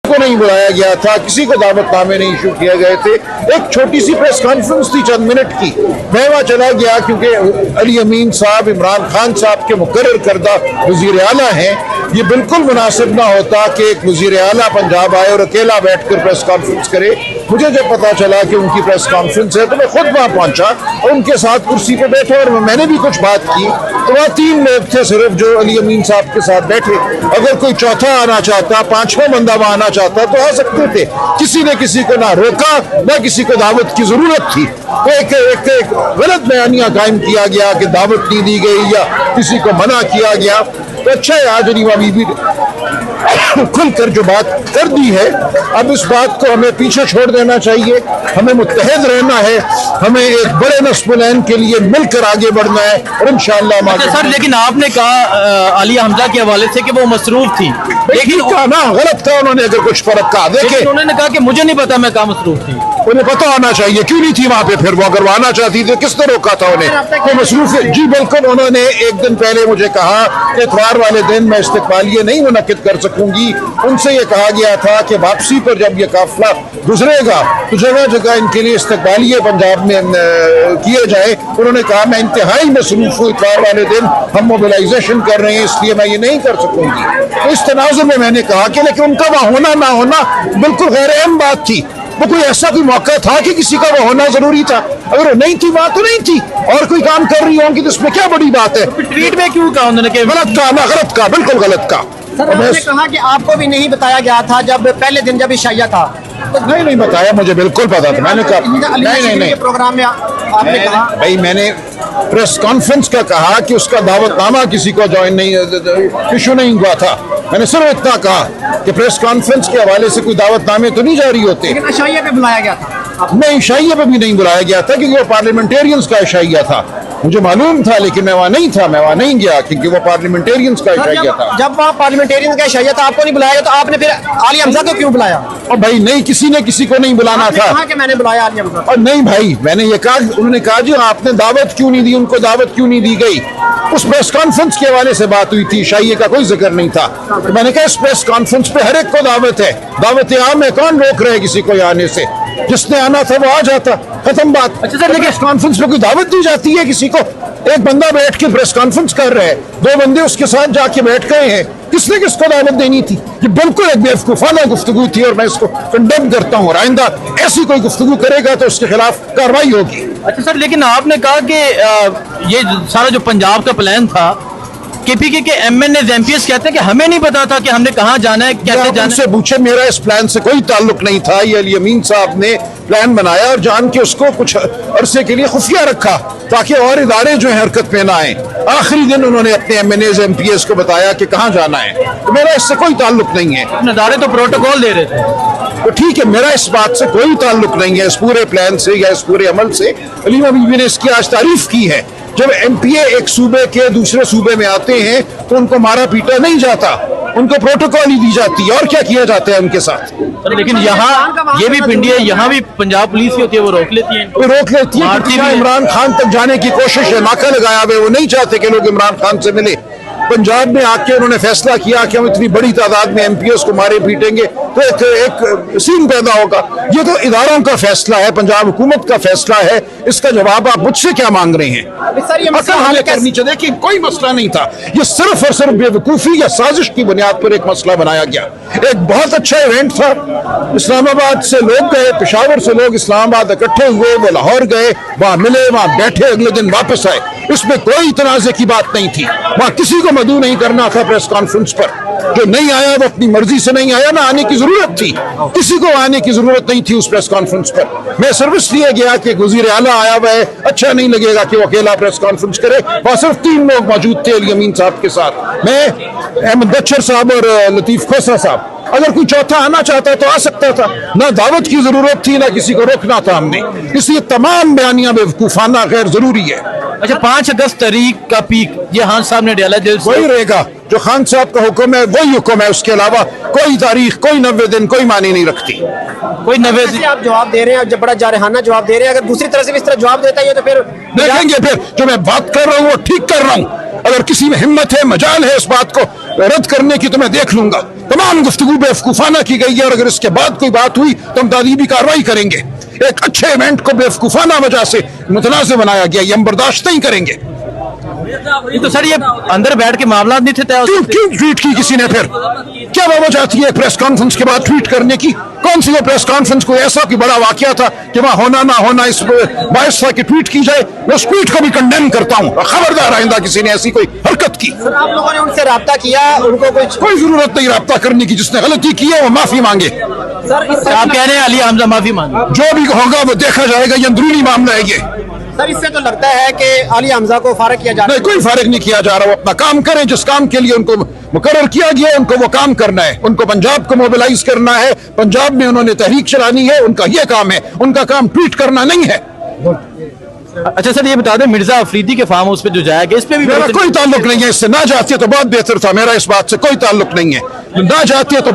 को नहीं बुलाया गया था, किसी को दावतनामे नहीं इशू किए गए थे। एक छोटी सी प्रेस कॉन्फ्रेंस थी चंद मिनट की, मैं वहाँ चला गया क्योंकि अली अमीन साहब इमरान खान साहब के मुकर्रर करदा वज़ीर आला हैं। ये बिल्कुल मुनासिब ना होता कि एक वज़ीर आला पंजाब आए और अकेला बैठकर प्रेस कॉन्फ्रेंस करे। मुझे जब पता चला कि उनकी प्रेस कॉन्फ्रेंस है तो मैं खुद वहाँ पहुँचा और उनके साथ कुर्सी पे बैठा और मैंने भी कुछ बात की। तो वहाँ 3 लोग थे सिर्फ जो अली अमीन साहब के साथ बैठे। अगर कोई चौथा आना चाहता, 5वां बंदा वहाँ आना चाहता तो आ सकते थे। किसी ने किसी को ना रोका, ना किसी को दावत की जरूरत थी। तो एक गलत बयानिया कायम किया गया कि दावत नहीं दी गई या किसी को मना किया गया। तो अच्छा है आज अलीमा बीबी खुलकर जो बात कर दी है, अब इस बात को हमें पीछे छोड़ देना चाहिए। हमें मुत्तहिद रहना है, हमें एक बड़े नस्ल के लिए मिलकर आगे बढ़ना है और इंशाअल्लाह। अच्छा सर, लेकिन आपने कहा आलिया हमजा के हवाले से कि वो मसरूफ थी, लेकिन कहा ना गलत कहा उन्होंने। अगर कुछ फर्क कहा देखे, उन्होंने कहा कि मुझे नहीं पता मैं कहाँ मसरूफ थी। उन्हें पता होना चाहिए, क्यों नहीं थी वहाँ पे फिर वो? अगर वो आना चाहती थी किसने रोका था उन्हें? वो मसरूफ है जी बिल्कुल। उन्होंने एक दिन पहले मुझे कहा कि इतवार वाले दिन मैं इस्तकबालिये नहीं मुनक्किद कर सकूंगी। उनसे ये कहा गया था कि वापसी पर जब ये काफिला गुजरेगा तो जगह जगह इनके लिए इस्तकबालिये पंजाब में किए जाए। उन्होंने कहा मैं इंतहाई मसरूफ हूँ, इतवार वाले दिन हम मोबिलाइजेशन कर रहे हैं, इसलिए मैं ये नहीं कर सकूंगी। तो इस तनाजुर में मैंने कहा कि लेकिन उनका वहाँ होना ना होना बिल्कुल गैर अहम बात थी। वो कोई ऐसा कोई मौका था कि किसी का वो होना जरूरी था? अगर वो नहीं थी वहाँ तो नहीं थी, और कोई काम कर रही होंगी तो इसमें क्या बड़ी बात है? ट्वीट में क्यों कहा उन्होंने कि गलत कहा ना, गलत कहा, बिल्कुल गलत कहा। सर आपने कहा कि आपको भी नहीं बताया गया था जब पहले दिन जब इशाइया था। नहीं बताया, मुझे बिल्कुल पता था। मैंने कहा नहीं प्रोग्राम में आपने कहा भाई, मैंने प्रेस कॉन्फ्रेंस का कहा कि उसका दावतनामा किसी को ज्वाइन नहीं इशू नहीं हुआ था। मैंने सिर्फ इतना कहा कि प्रेस कॉन्फ्रेंस के हवाले से कोई दावतनामे तो नहीं जारी होते। लेकिन इशाइया पे बुलाया गया था? नहीं, इशाइया पे भी नहीं बुलाया गया था क्योंकि वो पार्लियामेंटेरियंस का इशाइया था। मुझे मालूम था लेकिन मैं वहाँ नहीं था, मैं वहाँ नहीं गया क्योंकि वो पार्लियामेंटेरियंस का इशाइया था। जब वहाँ पार्लियामेंटेरियंस का इशाइया था, आपको नहीं बुलाया तो आपने फिर आलिया हमजा को क्यों बुलाया? और भाई नहीं, किसी ने किसी को नहीं बुलाना था। कहा कि मैंने बुलाया आलिया हमजा। और नहीं भाई, मैंने ये कहा, उन्होंने कहा जी आपने दावत क्यों नहीं दी, उनको दावत क्यों नहीं दी गई? उस प्रेस कॉन्फ्रेंस के हवाले से बात हुई थी, इशाइये का कोई जिक्र नहीं था। तो मैंने कहा इस प्रेस कॉन्फ्रेंस पे हर एक को दावत है, दावत आम है, कौन रोक रहे किसी को आने से? जिसने आना था वो आ जाता, खत्म बात। अच्छा सर, लेकिन इस कॉन्फ्रेंस में कोई दावत दी जाती है किसी को? एक बंदा बैठ के प्रेस कॉन्फ्रेंस कर रहे हैं, 2 बंदे उसके साथ जाके बैठ गए हैं, किसने किसको दावत देनी थी? ये बिल्कुल एक बेवकूफाना गुफ्तगू थी और मैं इसको कंडेम करता हूँ। आइंदा ऐसी कोई गुफ्तगू करेगा तो उसके खिलाफ कार्रवाई होगी। अच्छा सर, लेकिन आपने कहा कि ये सारा जो पंजाब का प्लान था, केपीके के एमएनए एमपीएस कहते हैं कि हमें नहीं पता था कि हमने कहाँ जाना है, कैसे जाना है। पूछे, मेरा इस प्लान से कोई ताल्लुक नहीं था। ये अली अमीन साहब ने प्लान बनाया और जान के उसको कुछ अरसे के लिए खुफिया रखा ताकि और इदारे जो है हरकत में ना आए। आखिरी दिन उन्होंने अपने एमएनए एमपीएस को बताया कि कहाँ जाना है। तो मेरा इससे कोई ताल्लुक नहीं है। इदारे तो प्रोटोकॉल दे रहे थे। तो ठीक है, मेरा इस बात से कोई ताल्लुक नहीं है, इस पूरे प्लान से या इस पूरे अमल से। अलीमा बीबी ने इसकी आज तारीफ की है। जब एमपीए एक सूबे के दूसरे सूबे में आते हैं तो उनको मारा पीटा नहीं जाता, उनको प्रोटोकॉल ही दी जाती है। और क्या किया जाता है उनके साथ? लेकिन यहाँ ये भी पिंडी है, यहाँ भी पंजाब पुलिस ही होती है, वो रोक लेती है। वो रोक लेती है। इमरान खान तक जाने की कोशिश है, नाका लगाया हुआ, वो नहीं चाहते कि लोग इमरान खान से मिले। पंजाब में आके उन्होंने फैसला किया कि हम इतनी बड़ी तादाद में एमपीएस को मारे पीटेंगे तो एक सीन पैदा होगा। ये तो इदारों का फैसला है, पंजाब हुकूमत का फैसला है। इसका जवाब आप मुझसे क्या मांग रहे हैं? करनी चाहिए कि कोई मसला नहीं था, ये सिर्फ और सिर्फ बेवकूफ़ी या साजिश की बुनियाद पर एक मसला बनाया गया। एक बहुत अच्छा इवेंट था, इस्लामाबाद से लोग गए, पेशावर से लोग इस्लामाबाद इकट्ठे हुए, वो लाहौर गए, वहाँ मिले, वहाँ बैठे, अगले दिन वापस आए। इसमें कोई तनाज़े की बात नहीं थी। वहाँ किसी को मदऊ नहीं करना था प्रेस कॉन्फ्रेंस पर। जो नहीं आया वो अपनी मर्जी से नहीं आया, ना आने की जरूरत थी, किसी को आने की जरूरत नहीं थी उस प्रेस कॉन्फ्रेंस पर। मैं सिर्फ इसलिए गया कि वज़ीर आला आया हुआ है, अच्छा नहीं लगेगा कि वो अकेला प्रेस कॉन्फ्रेंस करे। वहाँ सिर्फ 3 लोग मौजूद थे अली अमीन साहब के साथ, मैं, अहमद बच्चर साहब और लतीफ खोसरा साहब। अगर कोई चौथा आना चाहता तो आ सकता था, ना दावत की जरूरत थी, ना किसी को रोकना था हमने। इसलिए तमाम बयानियां बेवकूफाना गैर जरूरी है। अच्छा, 5 अगस्त तारीख का पीक ये खान साहब ने डाला, वही रहेगा जो खान साहब का हुक्म है, वही हुक्म है। उसके अलावा कोई तारीख, कोई 90 दिन कोई मानी नहीं रखती। कोई 90 दिन आप जवाब दे रहे हैं, जब बड़ा जारहाना जवाब दे रहे हैं। अगर दूसरी तरह से भी इस तरह जवाब देता है तो फिर देखेंगे। फिर जो मैं बात कर रहा हूँ वो ठीक कर रहा हूँ। अगर किसी में हिम्मत है, मजाल है इस बात को रद्द करने की तो मैं देख लूंगा। तमाम गुफ्तगू बेवकूफाना की गई है और अगर इसके बाद कोई बात हुई तो हम तादीबी कार्रवाई करेंगे। एक अच्छे इवेंट को बेवकूफाना वजह से मुतनाज़ बनाया गया, ये हम बर्दाश्त नहीं करेंगे। तो सर ये अंदर बैठ के मामला नहीं थे तय हो क्यों सकते? क्यों ट्वीट की किसी ने? फिर क्या वजह थी एक प्रेस कॉन्फ्रेंस के बाद ट्वीट करने की? कौन सी वो प्रेस कॉन्फ्रेंस कोई ऐसा कोई बड़ा वाकया था कि वहां होना ना होना इस बायस था कि ट्वीट की जाए? मैं उस ट्वीट को भी कंडेम करता हूं। खबरदार आइंदा किसी ने ऐसी कोई हरकत की। सर आप लोगों ने उनसे राब्ता किया, उनको कुछ कोई जरूरत नहीं राब्ता करने की। जिसने गलती की है वो माफी मांगे। सर इस आप कह रहे हैं अली हमजा माफी मांगे? जो भी होगा वो देखा जाएगा, ये अंदरूनी मामला है ये। सर इससे तो लगता है कि अली हमजा को फारिग किया जा रहा नहीं, कोई फारिग नहीं किया जा रहा। वो अपना काम करें, जिस काम के लिए उनको मुकर्रर किया गया है उनको वो काम करना है। उनको पंजाब को मोबिलाइज करना है, पंजाब में उन्होंने तहरीक चलानी है, उनका ये काम है। उनका काम ट्वीट करना नहीं है। अच्छा सर ये बता दें मिर्जा अफरीदी के फार्म हाउस पे जो जाया गया इस पे भी मेरा कोई ताल्लुक नहीं है इससे। ना जाती है तो बहुत बेहतर था। मेरा इस बात से कोई ताल्लुक नहीं है। ना जाती है तो